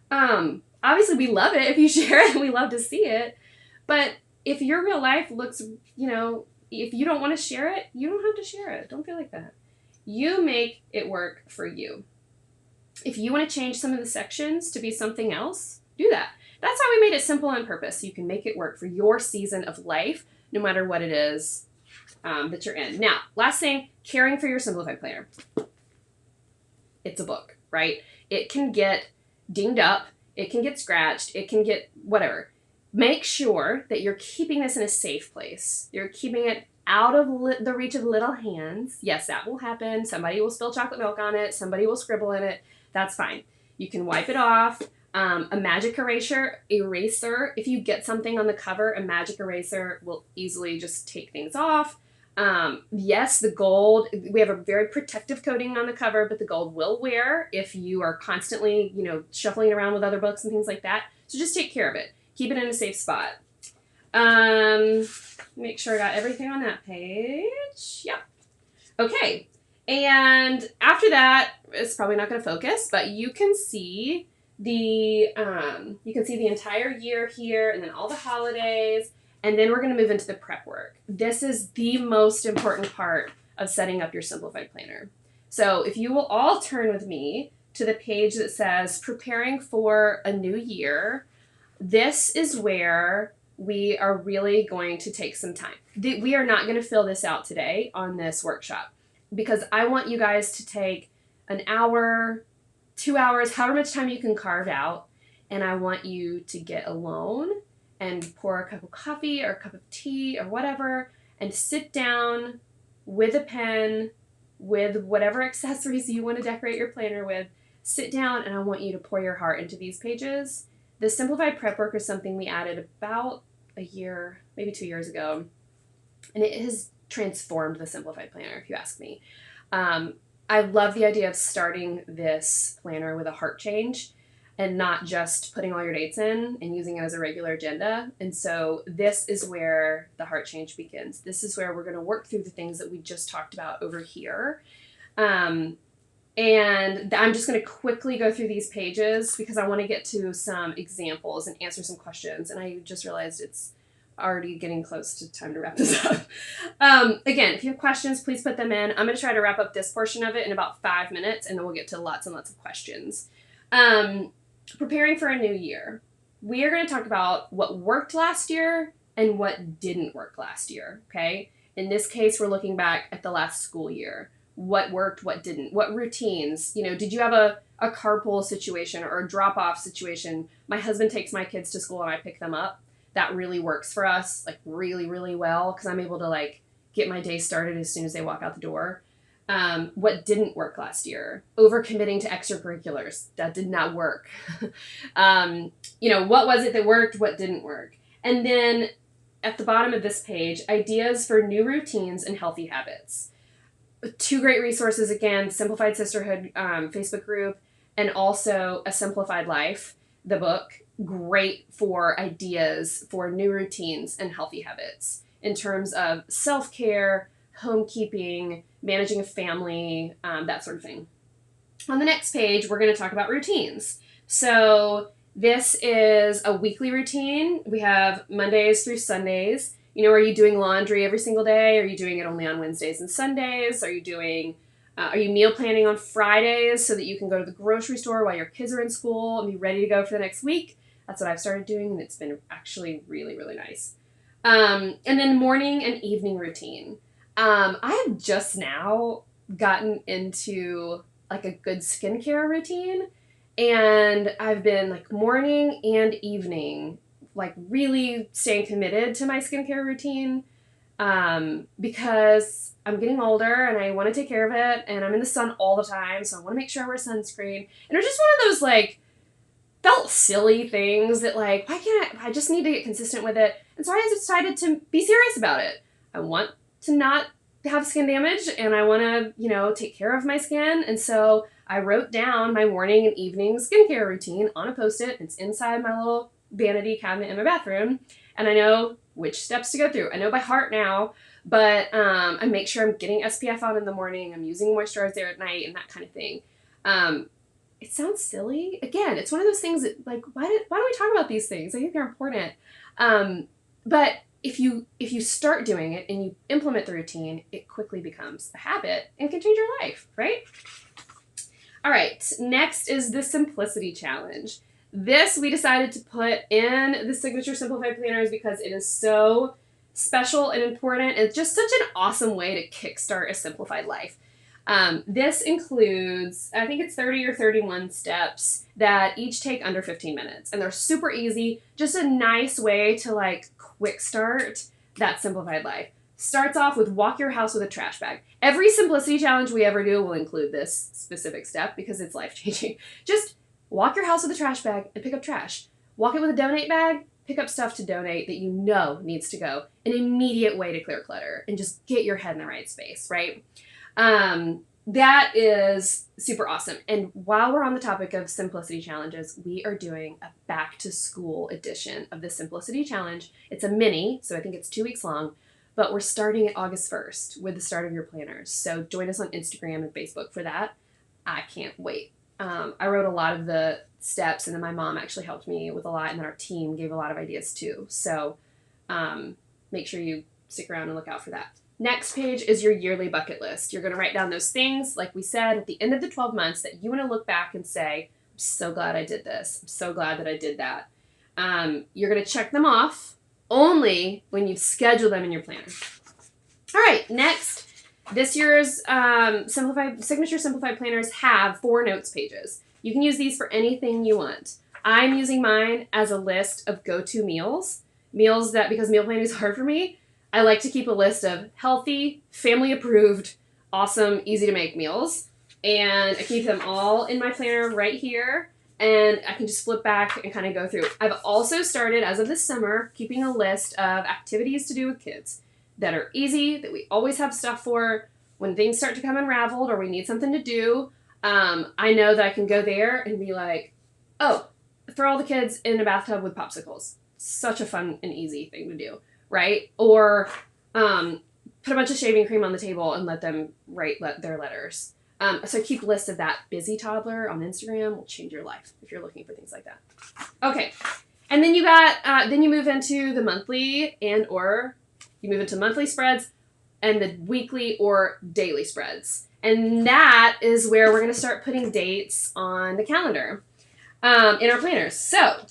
[SPEAKER 1] Obviously we love it if you share it and we love to see it. But if your real life looks, if you don't want to share it, you don't have to share it. Don't feel like that. You make it work for you. If you want to change some of the sections to be something else, do that. That's how we made it simple on purpose. So you can make it work for your season of life, no matter what it is that you're in. Now, last thing, caring for your Simplified Planner. It's a book, right? It can get dinged up. It can get scratched. It can get whatever. Make sure that you're keeping this in a safe place. You're keeping it out of the reach of little hands. Yes, that will happen. Somebody will spill chocolate milk on it. Somebody will scribble in it. That's fine. You can wipe it off. A magic eraser. If you get something on the cover, a magic eraser will easily just take things off. Yes, the gold, we have a very protective coating on the cover, but the gold will wear if you are constantly, shuffling it around with other books and things like that. So just take care of it. Keep it in a safe spot. Make sure I got everything on that page. Yep. Okay. And after that, it's probably not going to focus, but you can see the entire year here, and then all the holidays, and then we're going to move into the prep work. This is the most important part of setting up your Simplified Planner. So if you will all turn with me to the page that says Preparing for a New Year, this is where we are really going to take some time. We are not going to fill this out today on this workshop because I want you guys to take an hour, 2 hours, however much time you can carve out, and I want you to get alone and pour a cup of coffee or a cup of tea or whatever and sit down with a pen, with whatever accessories you want to decorate your planner with. Sit down, and I want you to pour your heart into these pages. The Simplified Prep Work is something we added about a year, maybe 2 years ago, and it has transformed the Simplified Planner, if you ask me. I love the idea of starting this planner with a heart change and not just putting all your dates in and using it as a regular agenda. And so this is where the heart change begins. This is where we're going to work through the things that we just talked about over here. And I'm just going to quickly go through these pages because I want to get to some examples and answer some questions. And I just realized it's already getting close to time to wrap this up. Again, if you have questions, please put them in. I'm going to try to wrap up this portion of it in about 5 minutes, and then we'll get to lots and lots of questions. Preparing for a new year. We are going to talk about what worked last year and what didn't work last year, okay? In this case, we're looking back at the last school year. What worked, what didn't, what routines, did you have a carpool situation or a drop-off situation? My husband takes my kids to school and I pick them up. That really works for us, like really, really well, because I'm able to get my day started as soon as they walk out the door. What didn't work last year? Overcommitting to extracurriculars. That did not work. What was it that worked? What didn't work? And then at the bottom of this page, ideas for new routines and healthy habits. 2 great resources, again, Simplified Sisterhood Facebook group, and also A Simplified Life, the book. Great for ideas for new routines and healthy habits in terms of self-care, homekeeping, managing a family, that sort of thing. On the next page, we're going to talk about routines. So this is a weekly routine. We have Mondays through Sundays. Are you doing laundry every single day? Are you doing it only on Wednesdays and Sundays? Are you meal planning on Fridays so that you can go to the grocery store while your kids are in school and be ready to go for the next week? That's what I've started doing, and it's been actually really, really nice. And then morning and evening routine. I have just now gotten into a good skincare routine, and I've been morning and evening really staying committed to my skincare routine because I'm getting older and I want to take care of it, and I'm in the sun all the time, so I want to make sure I wear sunscreen. And it's just one of those felt silly things that why can't I just need to get consistent with it. And so I decided to be serious about it. I want to not have skin damage, and I want to, take care of my skin. And so I wrote down my morning and evening skincare routine on a Post-it. It's inside my little vanity cabinet in my bathroom, and I know which steps to go through. I know by heart now, but I make sure I'm getting SPF on in the morning, I'm using moisturizer at night, and that kind of thing. It sounds silly. Again, it's one of those things that why don't we talk about these things? I think they're important. But if you start doing it and you implement the routine, it quickly becomes a habit and can change your life, right? All right, next is the Simplicity Challenge. This we decided to put in the Signature Simplified Planners because it is so special and important. It's just such an awesome way to kickstart a simplified life. This includes, I think it's 30 or 31 steps that each take under 15 minutes. And they're super easy, just a nice way to quick start that simplified life. Starts off with walk your house with a trash bag. Every simplicity challenge we ever do will include this specific step because it's life-changing. Just Walk your house with a trash bag and pick up trash. Walk it with a donate bag, pick up stuff to donate that you know needs to go. An immediate way to clear clutter and just get your head in the right space, right? That is super awesome. And while we're on the topic of simplicity challenges, we are doing a back to school edition of the Simplicity Challenge. It's a mini, so I think it's 2 weeks long, but we're starting at August 1st with the start of your planners. So join us on Instagram and Facebook for that. I can't wait. I wrote a lot of the steps, and then my mom actually helped me with a lot, and then our team gave a lot of ideas too. So make sure you stick around and look out for that. Next page is your yearly bucket list. You're going to write down those things, like we said, at the end of the 12 months that you want to look back and say, I'm so glad I did this. I'm so glad that I did that. You're going to check them off only when you schedule them in your planner. All right, next, this year's Simplified Planners have 4 notes pages. You can use these for anything you want. I'm using mine as a list of go-to meals that, because meal planning is hard for me, I like to keep a list of healthy, family-approved, awesome, easy-to-make meals. And I keep them all in my planner right here. And I can just flip back and kind of go through. I've also started, as of this summer, keeping a list of activities to do with kids that are easy, that we always have stuff for. When things start to come unraveled or we need something to do, I know that I can go there and be like, oh, throw all the kids in a bathtub with popsicles. Such a fun and easy thing to do. Right? Or put a bunch of shaving cream on the table and let them write their letters. So keep a list of that. Busy toddler on Instagram will change your life if you're looking for things like that. Okay. And then then you move into the monthly you move into monthly spreads and the weekly or daily spreads. And that is where we're going to start putting dates on the calendar in our planners. So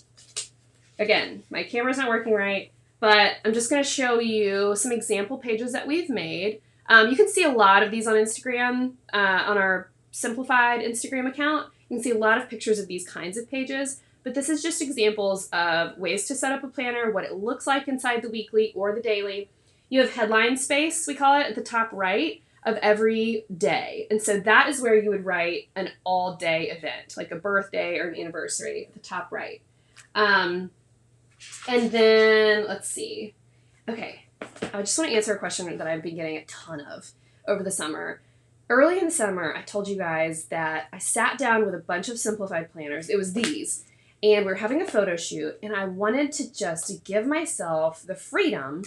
[SPEAKER 1] again, my camera's not working right. But I'm just going to show you some example pages that we've made. You can see a lot of these on Instagram, on our Simplified Instagram account. You can see a lot of pictures of these kinds of pages. But this is just examples of ways to set up a planner, what it looks like inside the weekly or the daily. You have headline space, we call it, at the top right of every day. And so that is where you would write an all-day event, like a birthday or an anniversary at the top right. And then, let's see. Okay, I just want to answer a question that I've been getting a ton of over the summer. Early in the summer, I told you guys that I sat down with a bunch of simplified planners. It was these. And we were having a photo shoot, and I wanted to just give myself the freedom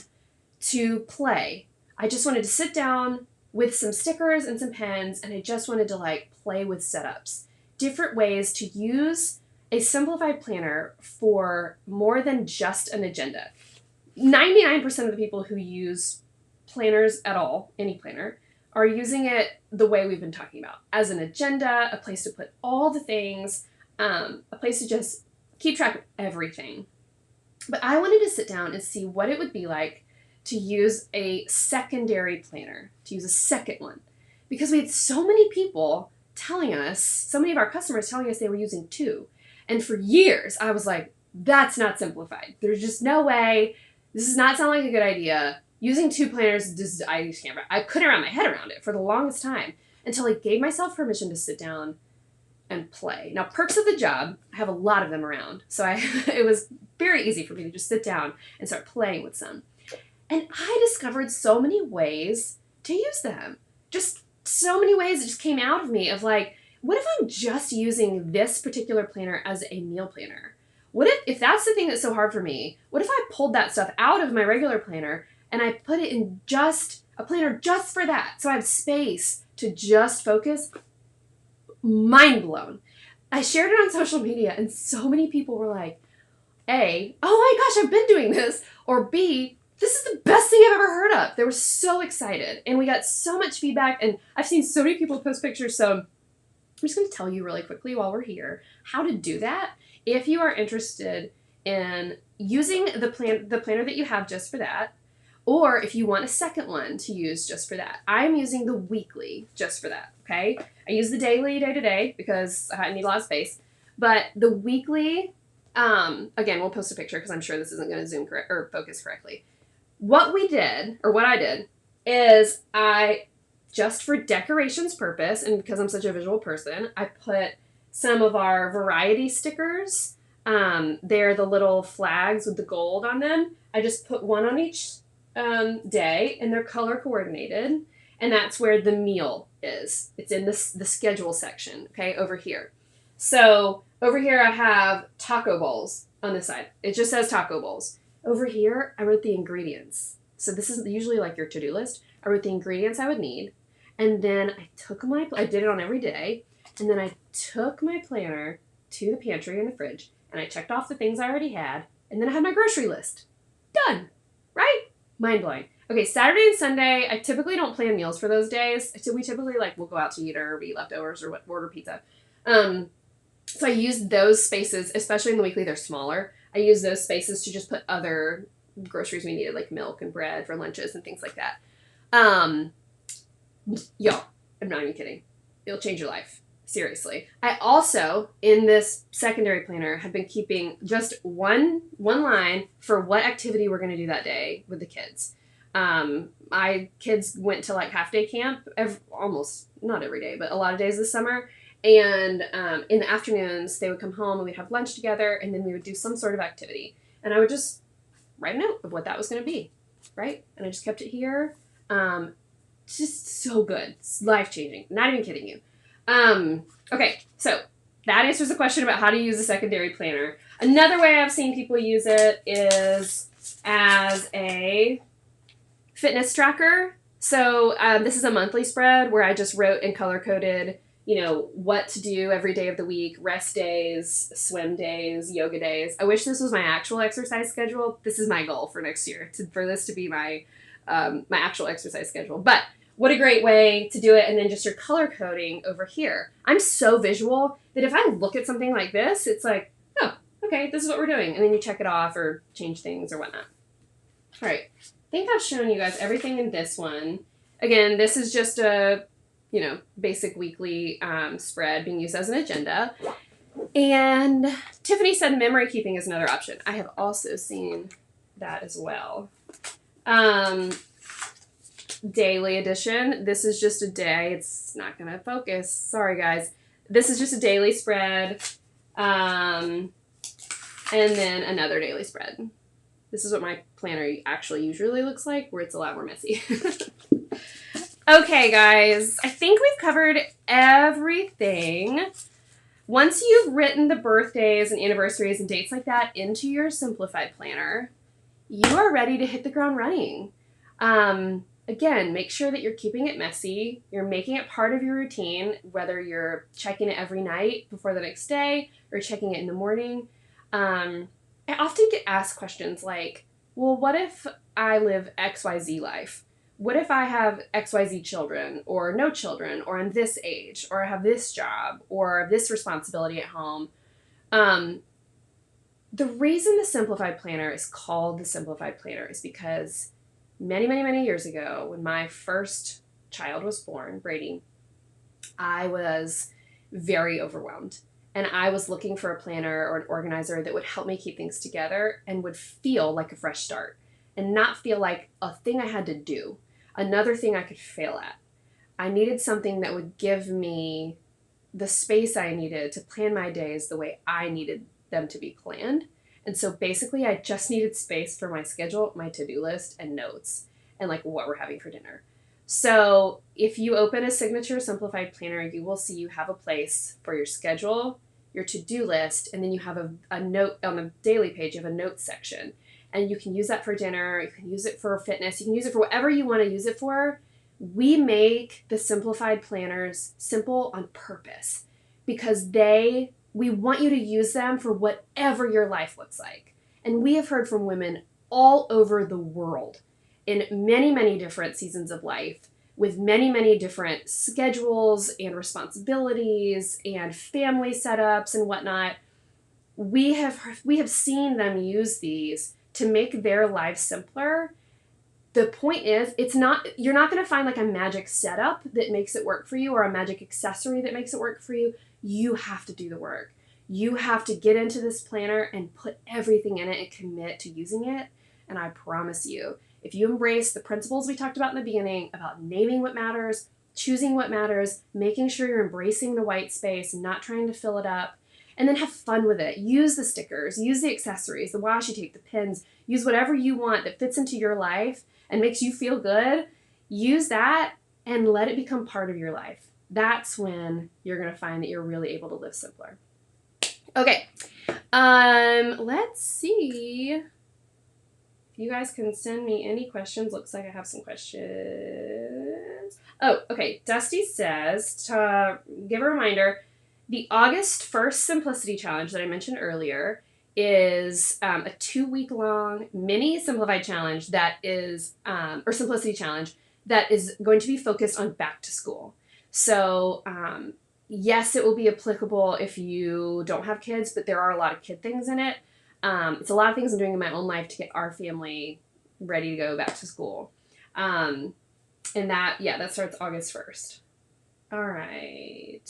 [SPEAKER 1] to play. I just wanted to sit down with some stickers and some pens, and I just wanted to play with setups. Different ways to use a simplified planner for more than just an agenda. 99% of the people who use planners at all, any planner, are using it the way we've been talking about, as an agenda, a place to put all the things, a place to just keep track of everything. But I wanted to sit down and see what it would be like to use a secondary planner, to use a second one. Because we had so many people telling us, so many of our customers telling us they were using 2. And for years, I was like, that's not simplified. There's just no way. This does not sound like a good idea. Using 2 planners, I couldn't wrap my head around it for the longest time until I gave myself permission to sit down and play. Now, perks of the job, I have a lot of them around. So it was very easy for me to just sit down and start playing with some. And I discovered so many ways to use them. Just so many ways it just came out of me of what if I'm just using this particular planner as a meal planner? What if that's the thing that's so hard for me, what if I pulled that stuff out of my regular planner and I put it in just a planner just for that? So I have space to just focus. Mind blown. I shared it on social media and so many people were like, A, oh my gosh, I've been doing this. Or B, this is the best thing I've ever heard of. They were so excited and we got so much feedback and I've seen so many people post pictures. So I'm just going to tell you really quickly while we're here how to do that. If you are interested in using the planner that you have just for that, or if you want a second one to use just for that. I'm using the weekly just for that, okay? I use the daily day-to-day because I need a lot of space. But the weekly, again, we'll post a picture because I'm sure this isn't going to zoom or focus correctly. What I did is just for decorations purpose, and because I'm such a visual person, I put some of our variety stickers. They're the little flags with the gold on them. I just put one on each day, and they're color coordinated. And that's where the meal is. It's in the schedule section, okay, over here. So over here I have taco bowls on this side. It just says taco bowls. Over here, I wrote the ingredients. So this is usually like your to-do list. I wrote the ingredients I would need. And then I did it on every day. And then I took my planner to the pantry and the fridge. And I checked off the things I already had. And then I had my grocery list. Done. Right? Mind blowing. Okay, Saturday and Sunday, I typically don't plan meals for those days. So we typically we'll go out to eat or eat leftovers or order pizza. So I use those spaces, especially in the weekly, they're smaller. I use those spaces to just put other groceries we needed, like milk and bread for lunches and things like that. Y'all, I'm not even kidding. It'll change your life. Seriously. I also, in this secondary planner, have been keeping just one line for what activity we're going to do that day with the kids. My kids went to half day camp almost, not every day, but a lot of days this summer. And in the afternoons, they would come home and we'd have lunch together, and then we would do some sort of activity. And I would just write a note of what that was going to be, right? And I just kept it here. Just so good. It's life-changing. Not even kidding you. Okay, so that answers the question about how to use a secondary planner. Another way I've seen people use it is as a fitness tracker. So this is a monthly spread where I just wrote and color-coded what to do every day of the week, rest days, swim days, yoga days. I wish this was my actual exercise schedule. This is my goal for next year, for this to be my actual exercise schedule. But what a great way to do it. And then just your color coding over here. I'm so visual that if I look at something like this, it's like, oh, okay, this is what we're doing. And then you check it off or change things or whatnot. All right. I think I've shown you guys everything in this one. Again, this is just a basic weekly spread being used as an agenda. And Tiffany said memory keeping is another option. I have also seen that as well. Daily edition. This is just a day. It's not going to focus. Sorry, guys. This is just a daily spread. And then another daily spread. This is what my planner actually usually looks like, where it's a lot more messy. Okay, guys, I think we've covered everything. Once you've written the birthdays and anniversaries and dates like that into your Simplified Planner, you are ready to hit the ground running. Again, make sure that you're keeping it messy. You're making it part of your routine, whether you're checking it every night before the next day or checking it in the morning. I often get asked questions like, well, what if I live XYZ life? What if I have XYZ children or no children or I'm this age or I have this job or this responsibility at home? The reason the Simplified Planner is called the Simplified Planner is because many, many, many years ago, when my first child was born, Brady, I was very overwhelmed. And I was looking for a planner or an organizer that would help me keep things together and would feel like a fresh start and not feel like a thing I had to do, another thing I could fail at. I needed something that would give me the space I needed to plan my days the way I needed them to be planned. And so basically I just needed space for my schedule, my to-do list, and notes, and what we're having for dinner. So if you open a Signature Simplified Planner, you will see you have a place for your schedule, your to-do list, and then you have a note on the daily page. You have a notes section, and you can use that for dinner. You can use it for fitness. You can use it for whatever you want to use it for. We make the Simplified Planners simple on purpose because we want you to use them for whatever your life looks like. And we have heard from women all over the world in many, many different seasons of life with many, many different schedules and responsibilities and family setups and whatnot. We have seen them use these to make their lives simpler. The point is, you're not going to find a magic setup that makes it work for you or a magic accessory that makes it work for you. You have to do the work. You have to get into this planner and put everything in it and commit to using it. And I promise you, if you embrace the principles we talked about in the beginning about naming what matters, choosing what matters, making sure you're embracing the white space, not trying to fill it up, and then have fun with it. Use the stickers, use the accessories, the washi tape, the pins, use whatever you want that fits into your life and makes you feel good. Use that and let it become part of your life. That's when you're going to find that you're really able to live simpler. Okay. Let's see if you guys can send me any questions. Looks like I have some questions. Oh, okay. Dusty says, to give a reminder, the August 1st Simplicity Challenge that I mentioned earlier is a 2-week-long mini Simplified Challenge that is, or Simplicity Challenge, that is going to be focused on back to school. So, yes, it will be applicable if you don't have kids, but there are a lot of kid things in it. It's a lot of things I'm doing in my own life to get our family ready to go back to school. And that starts August 1st. All right.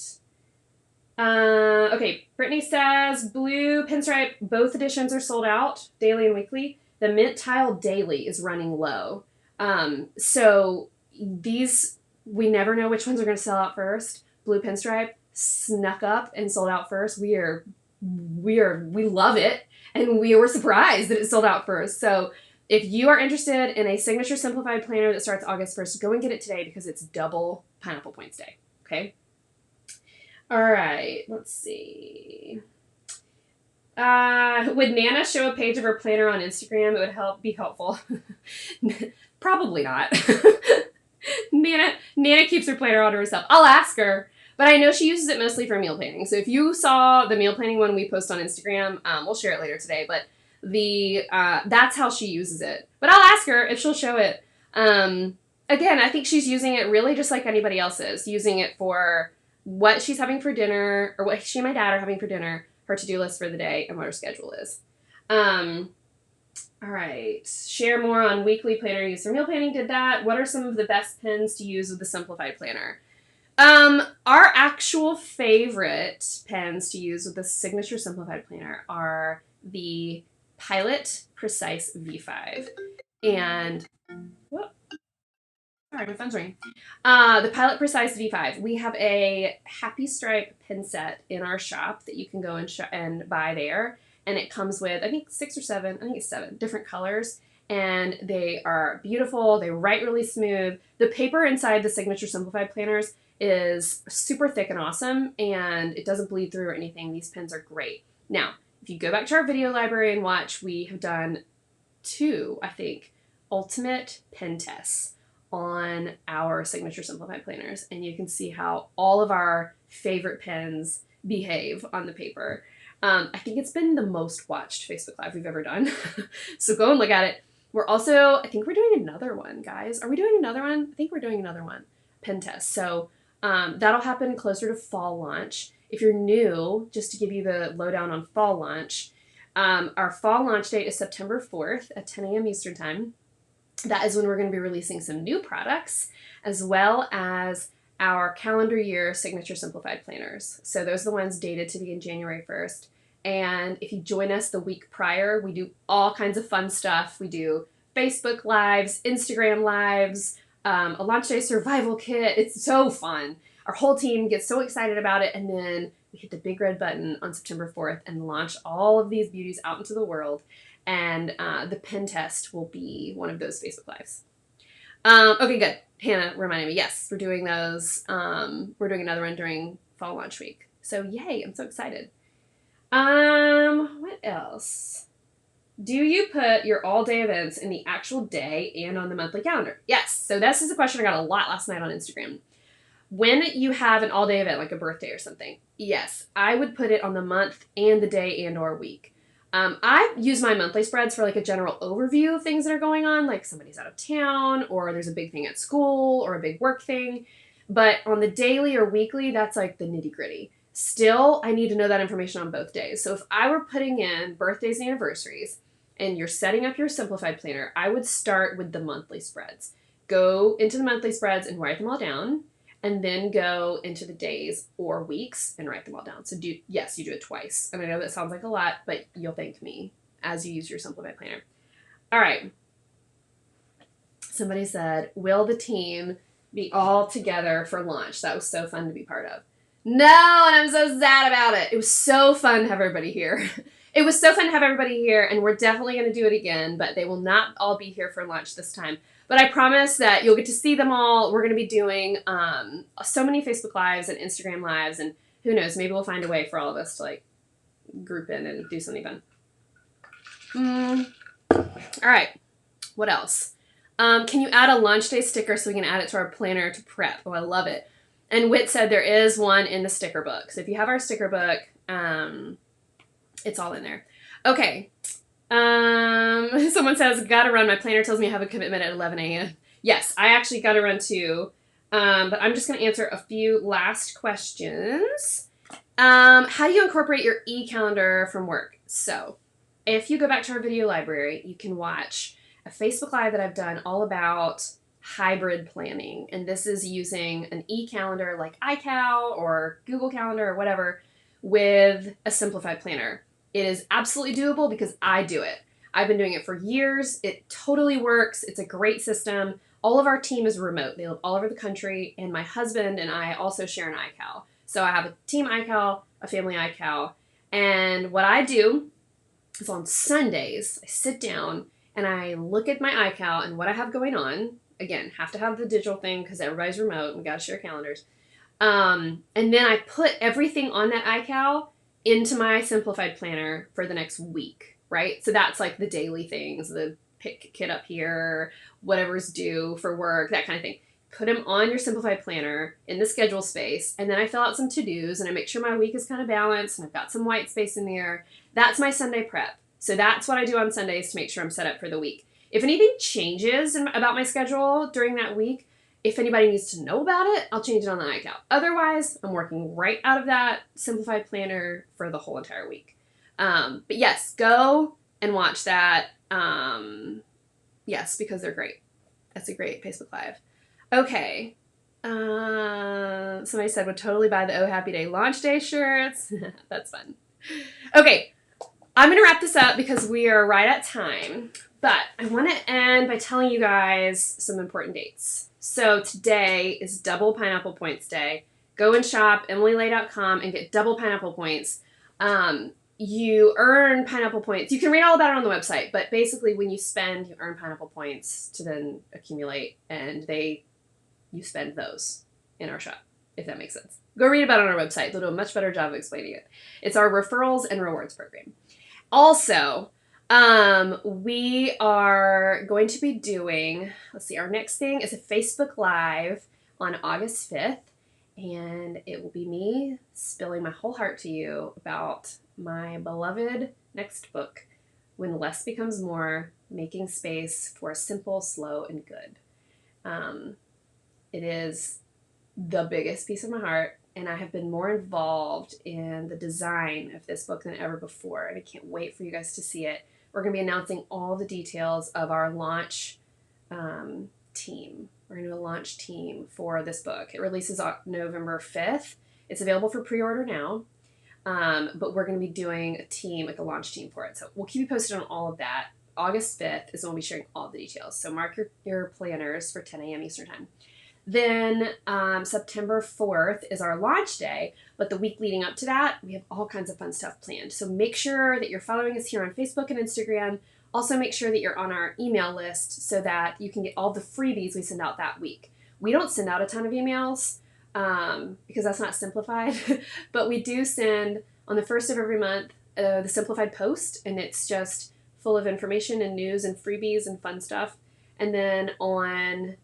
[SPEAKER 1] Okay, Brittany says, blue pinstripe, both editions are sold out, daily and weekly. The mint tile daily is running low. So these, we never know which ones are going to sell out first. Blue pinstripe snuck up and sold out first. We love it, and we were surprised that it sold out first. So if you are interested in a signature simplified planner that starts August 1st, go and get it today because it's double Pineapple Points Day. Okay? All right, let's see. Would Nana show a page of her planner on Instagram? It would be helpful. Probably not. Nana keeps her planner all to herself. I'll ask her, but I know she uses it mostly for meal planning. So if you saw the meal planning one we post on Instagram, we'll share it later today, but that's how she uses it. But I'll ask her if she'll show it. Again, I think she's using it really just like anybody else is, using it for what she's having for dinner, or what she and my dad are having for dinner, her to-do list for the day, and what her schedule is. All right. Share more on weekly planner use for meal planning. Did that. What are some of the best pens to use with the Simplified Planner? Our actual favorite pens to use with the Signature Simplified Planner are the Pilot Precise V5. And, whoop. Sorry, my phone's ringing. The Pilot Precise V5. We have a Happy Stripe pen set in our shop that you can go and buy there. And it comes with, I think, 7 different colors. And they are beautiful. They write really smooth. The paper inside the Signature Simplified Planners is super thick and awesome. And it doesn't bleed through or anything. These pens are great. Now, if you go back to our video library and watch, we have done 2, I think, ultimate pen tests on our Signature Simplified Planners, and you can see how all of our favorite pens behave on the paper. I think it's been the most watched Facebook Live we've ever done, so go and look at it. We're also, I think we're doing another one, guys. Are we doing another one? I think we're doing another one, pen test. So that'll happen closer to fall launch. If you're new, just to give you the lowdown on fall launch, our fall launch date is September 4th at 10 a.m. Eastern Time. That is when we're going to be releasing some new products, as well as our calendar year Signature Simplified Planners. So those are the ones dated to begin January 1st. And if you join us the week prior, we do all kinds of fun stuff. We do Facebook Lives, Instagram Lives, a launch day survival kit. It's so fun. Our whole team gets so excited about it. And then we hit the big red button on September 4th and launch all of these beauties out into the world. And the pen test will be one of those Facebook Lives. Okay, good. Hannah reminded me. Yes, we're doing those. We're doing another one during fall launch week. So yay, I'm so excited. What else? Do you put your all-day events in the actual day and on the monthly calendar? Yes. So this is a question I got a lot last night on Instagram. When you have an all-day event, like a birthday or something, yes, I would put it on the month and the day and or week. I use my monthly spreads for like a general overview of things that are going on, like somebody's out of town, or there's a big thing at school, or a big work thing. But on the daily or weekly, that's like the nitty gritty. Still, I need to know that information on both days. So if I were putting in birthdays and anniversaries, and you're setting up your simplified planner, I would start with the monthly spreads. Go into the monthly spreads and write them all down, and then go into the days or weeks and write them all down. So you do it twice. And I know that sounds like a lot, but you'll thank me as you use your simplified planner. All right. Somebody said, will the team be all together for lunch. That was so fun to be part of. No, and I'm so sad about it. It was so fun to have everybody here. It was so fun to have everybody here, and we're definitely going to do it again, but they will not all be here for lunch this time. But I promise that you'll get to see them all. We're going to be doing so many Facebook Lives and Instagram Lives, and who knows, maybe we'll find a way for all of us to like group in and do something fun. All right, what else? Can you add a launch day sticker so we can add it to our planner to prep? Oh, I love it. And Whit said there is one in the sticker book. So if you have our sticker book, it's all in there. Okay. Someone says, gotta run. My planner tells me I have a commitment at 11 a.m. Yes, I actually gotta run too. But I'm just going to answer a few last questions. How do you incorporate your e-calendar from work? So if you go back to our video library, you can watch a Facebook Live that I've done all about hybrid planning. And this is using an e-calendar like iCal or Google Calendar or whatever with a simplified planner. It is absolutely doable because I do it. I've been doing it for years. It totally works. It's a great system. All of our team is remote. They live all over the country, and my husband and I also share an iCal. So I have a team iCal, a family iCal, and what I do is on Sundays, I sit down and I look at my iCal and what I have going on. Again, have to have the digital thing because everybody's remote and we got to share calendars. And then I put everything on that iCal into my simplified planner for the next week, right? So that's like the daily things, the pick kid up here, whatever's due for work, that kind of thing. Put them on your simplified planner in the schedule space, and then I fill out some to-dos and I make sure my week is kind of balanced and I've got some white space in there. That's my Sunday prep. So that's what I do on Sundays to make sure I'm set up for the week. If anything changes about my schedule during that week, if anybody needs to know about it, I'll change it on the iCal. Otherwise, I'm working right out of that simplified planner for the whole entire week. But yes, go and watch that. Yes, because they're great. That's a great Facebook Live. Okay. Somebody said would totally buy the Oh Happy Day launch day shirts. That's fun. Okay. I'm going to wrap this up because we are right at time. But I want to end by telling you guys some important dates. So today is Double Pineapple Points Day. Go and shop emilylay.com and get double pineapple points. You earn pineapple points. You can read all about it on the website, but basically when you spend, you earn pineapple points to then accumulate, and you spend those in our shop, if that makes sense. Go read about it on our website. They'll do a much better job of explaining it. It's our referrals and rewards program. Also, we are going to be doing, our next thing is a Facebook Live on August 5th, and it will be me spilling my whole heart to you about my beloved next book, When Less Becomes More, Making Space for Simple, Slow, and Good. It is the biggest piece of my heart, and I have been more involved in the design of this book than ever before, and I can't wait for you guys to see it. We're going to be announcing all the details of our launch team. We're going to do a launch team for this book. It releases on November 5th. It's available for pre-order now, but we're going to be doing a team, like a launch team for it. So we'll keep you posted on all of that. August 5th is when we'll be sharing all the details. So mark your planners for 10 a.m. Eastern Time. Then September 4th is our launch day, but the week leading up to that, we have all kinds of fun stuff planned. So make sure that you're following us here on Facebook and Instagram. Also make sure that you're on our email list so that you can get all the freebies we send out that week. We don't send out a ton of emails because that's not simplified, but we do send on the first of every month the simplified post, and it's just full of information and news and freebies and fun stuff. And then on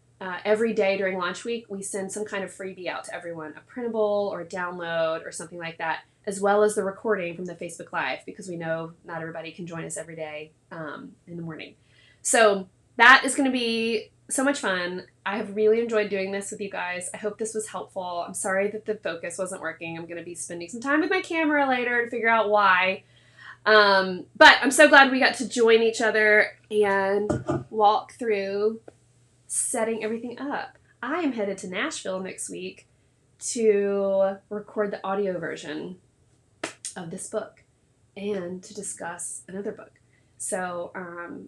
[SPEAKER 1] every day during launch week, we send some kind of freebie out to everyone, a printable or a download or something like that, as well as the recording from the Facebook Live, because we know not everybody can join us every day in the morning. So that is going to be so much fun. I have really enjoyed doing this with you guys. I hope this was helpful. I'm sorry that the focus wasn't working. I'm going to be spending some time with my camera later to figure out why. But I'm so glad we got to join each other and walk through setting everything up. I am headed to Nashville next week to record the audio version of this book and to discuss another book. So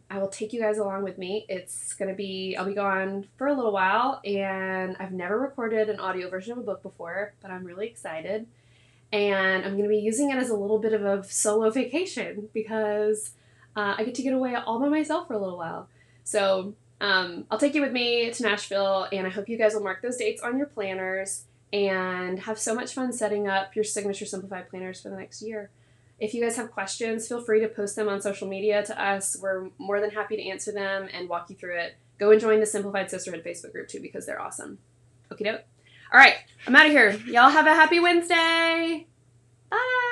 [SPEAKER 1] I will take you guys along with me. I'll be gone for a little while, and I've never recorded an audio version of a book before, but I'm really excited. And I'm going to be using it as a little bit of a solo vacation because I get to get away all by myself for a little while. So I'll take you with me to Nashville, and I hope you guys will mark those dates on your planners and have so much fun setting up your signature Simplified Planners for the next year. If you guys have questions, feel free to post them on social media to us. We're more than happy to answer them and walk you through it. Go and join the Simplified Sisterhood Facebook group too because they're awesome. Okie doke. All right, I'm out of here. Y'all have a happy Wednesday. Bye.